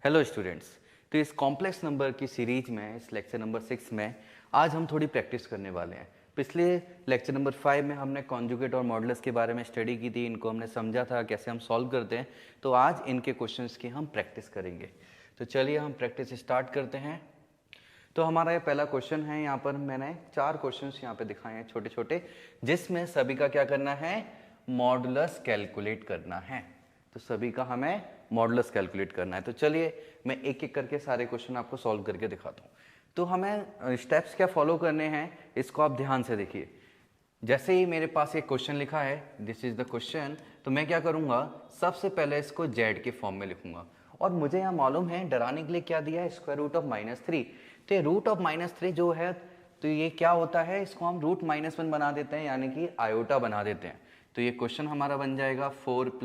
Hello students. तो इस complex number की सीरीज में इस लेक्चर नंबर 6 में आज हम थोड़ी प्रैक्टिस करने वाले हैं। पिछले लेक्चर नंबर 5 में हमने कॉन्जुगेट और मॉडुलस के बारे में स्टडी की थी, इनको हमने समझा था कैसे हम सॉल्व करते हैं। तो आज इनके क्वेश्चंस की हम प्रैक्टिस करेंगे। तो चलिए हम प्रैक्टिस स्टार्ट करते हैं। तो हमारा ये पहला क्वेश्चन है, यहाँ पर मैंने 4 क्वेश्चंस यहाँ पे दिखाए हैं छोटे छोटे, जिसमें सभी का क्या करना है, मॉडुलस कैलकुलेट करना है। तो सभी का हमें मॉडुलस कैलकुलेट करना है। तो चलिए मैं एक एक करके सारे क्वेश्चन आपको सॉल्व करके दिखाता हूँ। तो हमें स्टेप्स क्या फॉलो करने हैं, इसको आप ध्यान से देखिए। जैसे ही मेरे पास एक क्वेश्चन लिखा है, दिस इज द क्वेश्चन, तो मैं क्या करूँगा, सबसे पहले इसको जेड के फॉर्म में लिखूंगा। और मुझे यहाँ मालूम है डराने के लिए क्या दिया है, स्क्वायर रूट ऑफ -3। तो ये रूट ऑफ -3 जो है, तो ये क्या होता है, इसको हम रूट -1 बना देते हैं, यानी कि आयोटा बना देते हैं। तो ये क्वेश्चन हमारा बन जाएगा 4 +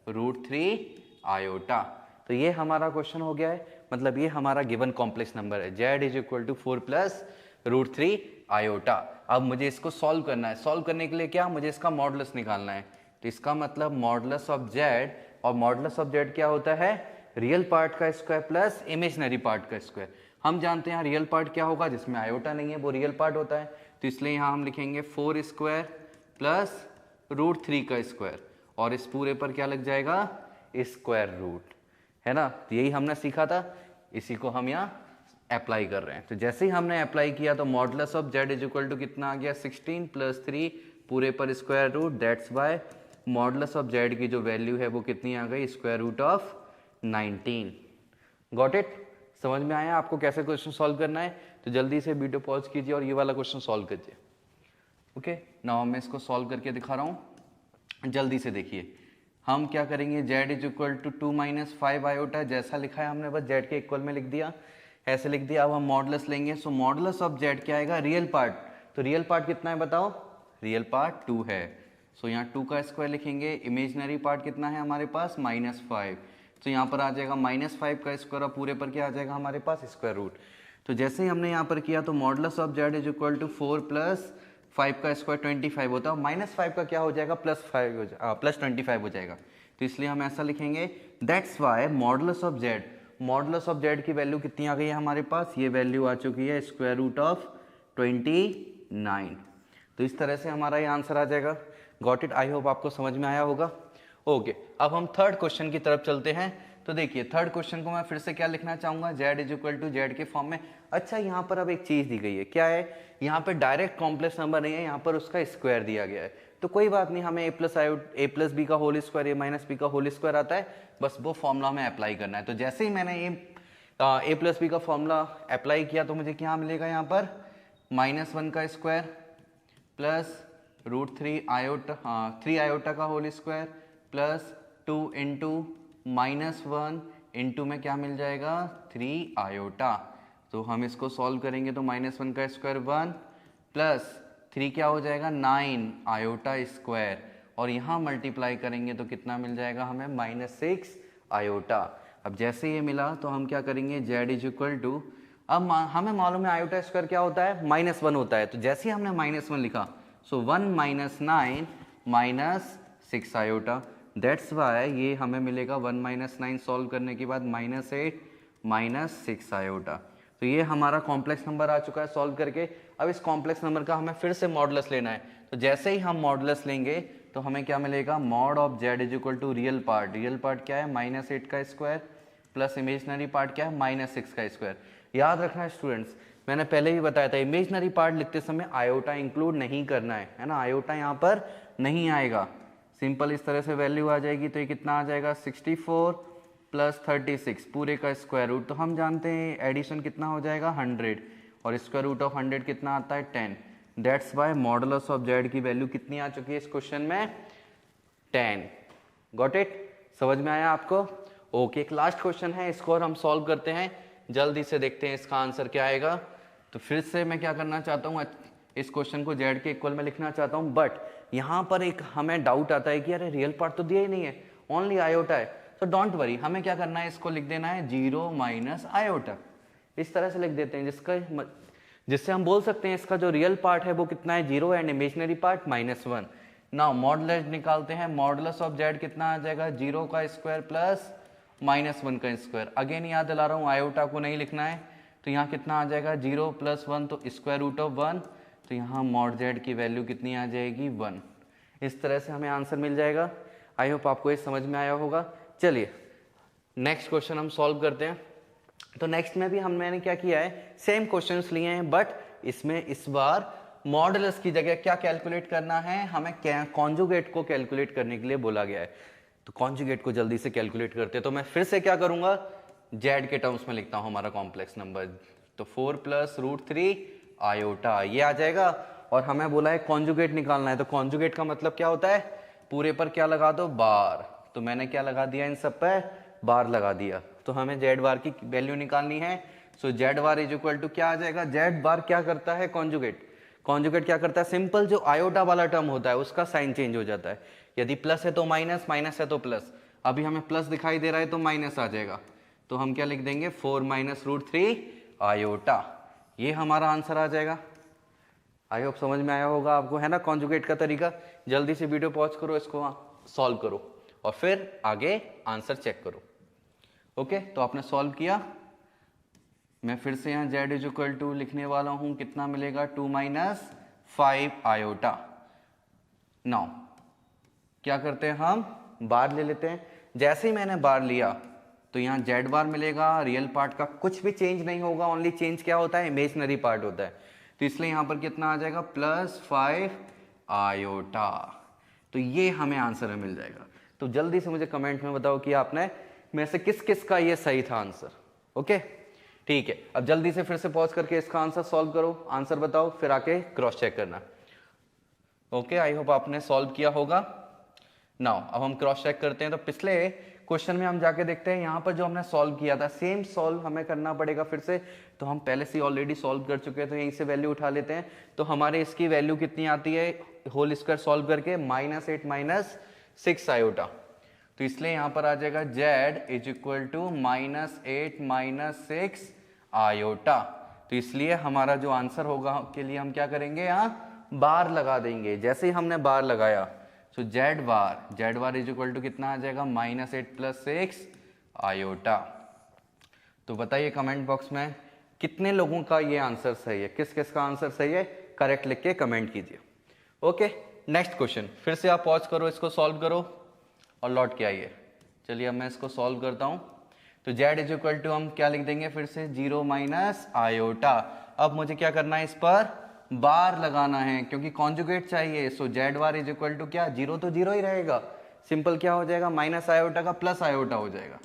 √3 आयोटा। तो ये हमारा क्वेश्चन हो गया है, मतलब ये हमारा गिवन कॉम्प्लेक्स नंबर है, z = 4 + √3 आयोटा। अब मुझे इसको सॉल्व करना है। सॉल्व करने के लिए क्या, मुझे इसका मॉडुलस निकालना है। तो इसका मतलब मॉडुलस ऑफ z, और मॉडुलस ऑफ z क्या होता है, रियल पार्ट का स्क्वायर प्लस इमेजिनरी पार्ट का स्क्वायर। हम जानते हैं रियल पार्ट क्या होगा, जिसमें आयोटा नहीं है वो रियल पार्ट होता है। तो इसलिए यहाँ हम लिखेंगे 4² + √3 का स्क्वायर, और इस पूरे पर क्या लग जाएगा, स्क्वायर रूट, है ना। तो यही हमने सीखा था, इसी को हम यहाँ अप्लाई कर रहे हैं। तो जैसे ही हमने अप्लाई किया तो मॉडुलस ऑफ z = कितना आ गया, 16 + 3 पूरे पर square root. That's why modulus of z की जो वैल्यू है वो कितनी आ गई, √19। Got it. समझ में आया आपको कैसे क्वेश्चन सॉल्व करना है। तो जल्दी से वीडियो पॉज कीजिए और ये वाला क्वेश्चन सॉल्व कीजिए। ओके, नाउ मैं इसको सॉल्व करके दिखा रहा हूँ, जल्दी से देखिए। हम क्या करेंगे, z = 2 - 5 आयोटा, जैसा लिखा है हमने बस z के इक्वल में लिख दिया, ऐसे लिख दिया। अब हम मॉडुलस लेंगे। सो मॉडुलस ऑफ z क्या आएगा, रियल पार्ट। तो रियल पार्ट कितना है बताओ, रियल पार्ट 2 है। सो यहाँ 2 का स्क्वायर लिखेंगे। इमेजिनरी पार्ट कितना है हमारे पास, -5। तो यहाँ पर आ जाएगा -5 का स्क्वायर, और पूरे पर क्या आ जाएगा हमारे पास, स्क्वायर रूट। तो जैसे ही हमने यहाँ पर किया तो मॉडुलस ऑफ z = 4 + 5 का स्क्वायर 25 होता है, -5 का क्या हो जाएगा, +25 हो जाएगा। तो इसलिए हम ऐसा लिखेंगे, that's why modulus of z की वैल्यू कितनी आ गई है हमारे पास, ये वैल्यू आ चुकी है √29। तो इस तरह से हमारा ये आंसर आ जाएगा। Got it. आई होप आपको समझ में आया होगा। ओके, अब हम थर्ड क्वेश्चन की तरफ चलते हैं। तो देखिए थर्ड क्वेश्चन को मैं फिर से क्या लिखना चाहूंगा, z = z के फॉर्म में। अच्छा, यहाँ पर अब एक चीज दी गई है, क्या है, यहाँ पे डायरेक्ट कॉम्प्लेक्स नंबर नहीं है, यहाँ पर उसका स्क्वायर दिया गया है। तो कोई बात नहीं, हमें a + b का होल स्क्वायर, a - b का होल स्क्वायर आता है, बस वो फॉर्मूला हमें अप्लाई करना है। तो जैसे ही मैंने a + b का फॉर्मूला अप्लाई किया तो मुझे क्या मिलेगा, यहाँ पर -1 का स्क्वायर प्लस √3 आयोटा, 3 आयोटा का होल स्क्वायर प्लस 2 × -1 इंटू में क्या मिल जाएगा, 3 आयोटा। तो हम इसको सॉल्व करेंगे तो -1 का स्क्वायर 1 प्लस 3 क्या हो जाएगा, 9 आयोटा स्क्वायर, और यहाँ मल्टीप्लाई करेंगे तो कितना मिल जाएगा हमें, -6 आयोटा। अब जैसे ये मिला तो हम क्या करेंगे, z = अब हमें मालूम है आयोटा स्क्वायर क्या होता है, -1 होता है। तो जैसे ही हमने -1 लिखा, सो 1 - 9 -6 आयोटा। दैट्स वाई ये हमें मिलेगा 1 - 9 सॉल्व करने के बाद -8 -6 आयोटा। तो ये हमारा कॉम्प्लेक्स नंबर आ चुका है सॉल्व करके। अब इस कॉम्प्लेक्स नंबर का हमें फिर से मॉडुलस लेना है। तो जैसे ही हम मॉडुलस लेंगे तो हमें क्या मिलेगा, mod of z = real part. Real part क्या है, -8 का स्क्वायर प्लस इमेजनरी पार्ट क्या है, -6 का स्क्वायर। याद रखना स्टूडेंट्स, मैंने पहले भी बताया था इमेजनरी पार्ट लिखते समय आयोटा इंक्लूड नहीं करना है ना, आयोटा यहाँ पर नहीं आएगा। सिंपल इस तरह से वैल्यू आ जाएगी। तो ये कितना आ जाएगा, 64 + 36 पूरे का स्क्वायर रूट। तो हम जानते हैं एडिशन कितना हो जाएगा, 100, और स्क्वायर रूट ऑफ 100 कितना आता है, 10। That's why modulus of z की वैल्यू कितनी आ चुकी है इस क्वेश्चन में, 10। गॉट इट, समझ में आया आपको। ओके, एक लास्ट क्वेश्चन है, इसको और हम सॉल्व करते हैं, जल्दी से देखते हैं इसका आंसर क्या आएगा। तो फिर से मैं क्या करना चाहता हूँ, इस क्वेश्चन को z के इक्वल में लिखना चाहता हूँ, बट यहाँ पर एक हमें डाउट आता है कि अरे रियल पार्ट तो दिया ही नहीं है, ओनली आयोटा है। तो डोंट वरी, हमें क्या करना है, इसको लिख देना है 0 - आयोटा। इस तरह से लिख देते हैं, जिससे हम बोल सकते हैं इसका जो रियल पार्ट है वो कितना है, 0, and imaginary part -1। Now modulus निकालते हैं। मॉडुलस ऑफ z कितना आ जाएगा, 0 का स्क्वायर प्लस -1 का स्क्वायर। अगेन याद दिला रहा हूँ, आयोटा को नहीं लिखना है, तो यहाँ कितना आ जाएगा 0 + 1 तो स्क्वायर रूट ऑफ 1, तो यहाँ मॉड जेड की वैल्यू कितनी आ जाएगी 1। इस तरह से हमें आंसर मिल जाएगा। आई होप आपको ये समझ में आया होगा। चलिए नेक्स्ट क्वेश्चन हम सॉल्व करते हैं। तो नेक्स्ट में भी मैंने क्या किया है, सेम क्वेश्चंस लिए हैं, बट इसमें इस बार मॉडुलस की जगह क्या कैलकुलेट करना है, हमें कॉन्जुगेट को कैलकुलेट करने के लिए बोला गया है। तो कॉन्जुगेट को जल्दी से कैलकुलेट करते हैं। तो मैं फिर से क्या करूंगा, जेड के टर्म्स में लिखता हूं हमारा कॉम्प्लेक्स नंबर। तो 4 + √3 आयोटा ये आ जाएगा। और हमें बोला है कॉन्जुगेट निकालना है, तो कॉन्जुगेट का मतलब क्या होता है, पूरे पर क्या लगा दो, बार। तो मैंने क्या लगा दिया, इन सब पर बार लगा दिया। तो हमें जेड बार की वैल्यू निकालनी है। So Z bar is equal to क्या आ जाएगा, जेड बार क्या करता है, कॉन्जुगेट। कॉन्जुगेट क्या करता है, सिंपल जो आयोटा वाला टर्म होता है उसका साइन चेंज हो जाता है। यदि प्लस है तो माइनस, माइनस है तो प्लस। अभी हमें प्लस दिखाई दे रहा है तो माइनस आ जाएगा। तो हम क्या लिख देंगे, 4 - √3 आयोटा। ये हमारा आंसर आ जाएगा। आई होप समझ में आया होगा आपको, है ना कॉन्जुगेट का तरीका। जल्दी से वीडियो पॉज करो, इसको सॉल्व करो और फिर आगे आंसर चेक करो। ओके, तो आपने सॉल्व किया। मैं फिर से यहाँ z इज इक्वल टू लिखने वाला हूँ, कितना मिलेगा 2 - 5 आयोटा। नाउ क्या करते हैं, हम बार ले लेते हैं। जैसे ही मैंने बार लिया तो यहाँ जेड बार मिलेगा, रियल पार्ट का कुछ भी चेंज नहीं होगा, ओनली चेंज क्या होता है, इमेजनरी पार्ट होता है। तो इसलिए यहाँ पर कितना आ जाएगा, +5 आयोटा। तो ये हमें आंसर में मिल जाएगा। तो जल्दी से मुझे कमेंट में बताओ कि आपने में से किस किस का ये सही था आंसर। ओके ठीक है, अब जल्दी से फिर से पॉज करके इसका आंसर सॉल्व करो, आंसर बताओ, फिर आके क्रॉस चेक करना। ओके, आई होप आपने सॉल्व किया होगा। नाउ अब हम क्रॉस चेक करते हैं। तो पिछले क्वेश्चन में हम जाके देखते हैं, यहाँ पर जो हमने सॉल्व किया था सेम सॉल्व हमें करना पड़ेगा फिर से। तो हम पहले से ऑलरेडी सॉल्व कर चुके हैं, तो यहीं से वैल्यू उठा लेते हैं। तो हमारे इसकी वैल्यू कितनी आती है, होल स्क्वायर सॉल्व करके, -8 - 6 आयोटा। तो इसलिए यहाँ पर आ जाएगा z is equal to -8 - 6 iota. तो इसलिए हमारा जो आंसर होगा के लिए हम क्या करेंगे, यहाँ बार लगा देंगे। जैसे ही हमने बार लगाया तो z bar is equal to कितना आ जाएगा, -8 + 6 आयोटा। तो बताइए कमेंट बॉक्स में कितने लोगों का ये आंसर सही है, किस किस का आंसर सही है, करेक्ट लिख के कमेंट कीजिए। ओके, नेक्स्ट क्वेश्चन फिर से आप पॉज करो, इसको सॉल्व करो और लौट के आइए। चलिए अब मैं इसको सॉल्व करता हूं। तो z इज इक्वल टू हम क्या लिख देंगे, फिर से 0 - आयोटा। अब मुझे क्या करना है, इस पर बार लगाना है क्योंकि कॉन्जुगेट चाहिए। So z bar is equal to क्या, 0 तो 0 ही रहेगा, सिंपल क्या हो जाएगा, माइनस आयोटा का प्लस आयोटा हो जाएगा।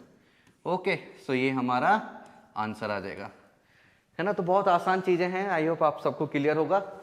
ओके, सो ये हमारा आंसर आ जाएगा, है ना। तो बहुत आसान चीजें हैं, आई होप आप सबको क्लियर होगा।